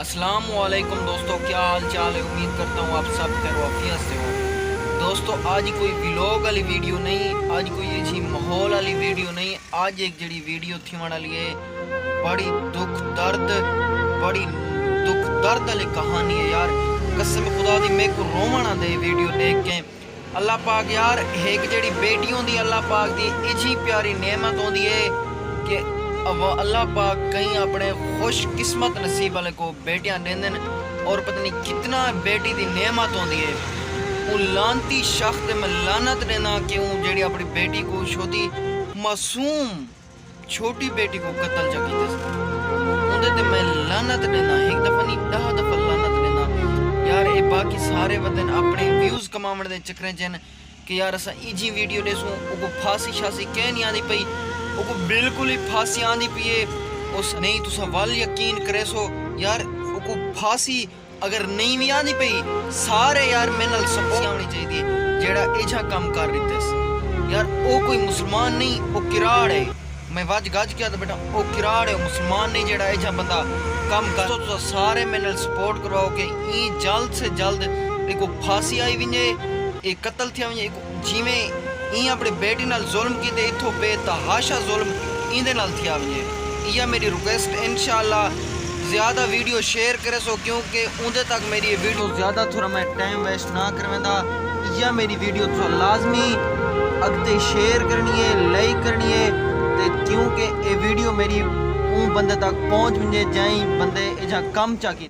अस्सलाम वालेकुम दोस्तों, क्या हाल चाल है। उम्मीद करता हूँ आप सब खैर से हो। दोस्तों आज कोई व्लॉग वाली वीडियो नहीं, आज कोई ऐसी माहौल वाली वीडियो नहीं। आज एक जड़ी वीडियो थी वाली है बड़ी दुख दर्द वाली कहानी है यार। कसम खुदा दी मेरे को रोवण आंदे वीडियो देख के। अल्लाह पाक यार एक जड़ी बेटी होंदी अल्लाह पाक दी इजी प्यारी नेमत होंदी है कि अब अल्लाह पाक कहीं अपने खुश किस्मत नसीब वाले को बेटियां देंदे और पता नहीं कितना बेटी दी नेमत होंदी है। वो लानती शख्स मैं लानत देना कि वो जेड़ी अपनी बेटी को छोटी मासूम छोटी बेटी को कत्ल चकी उनदे ते मैं लानत देना, एक दफा नहीं 10 दफा लानत देना यार। ये बाकी सारे बंदे अपने व्यूज कमावन दे चक्करें च कि यार असा इजी वीडियो देसूं वो फांसी शासी कह नहीं आती पई, वो बिल्कुल ही फांसी आंदी पई है। उस नहीं तुसा वल यकीन करे सो यार, वो फांसी अगर नहीं भी आंदी पई सारे यार मेरे नाल सपोर्ट आनी चाहिए जेड़ा एजा काम कर रही थे यार। वो कोई मुसलमान नहीं, वो किराड़ है। मैं वज गज किया तो बेटा वो किराड़ है, मुसलमान नहीं जेड़ा एजा बंदा काम कर। तो तुसा सारे मेरे नाल सपोर्ट करवाओ कि ई जल्द से जल्द एक फांसी आई विंजे, एक कत्ल थिया विंजे। जिवें ई अपनी बेटी नाल जुल्म कीते इथों बेतहाशा जुल्म इंदे नाल थिया वजे। यह मेरी रिक्वेस्ट इंशाअल्लाह ज़्यादा वीडियो शेयर करे सो, क्योंकि उनके तक मेरी ये वीडियो ज़्यादा थोड़ा मैं टाइम वेस्ट ना करवेंदा। यह मेरी वीडियो तो लाजमी अगते शेयर करनी है, लाइक करनी है ते क्योंकि ये वीडियो मेरी उन बंदे तक पहुँच वजे जाई बंदे एजा कम चा की।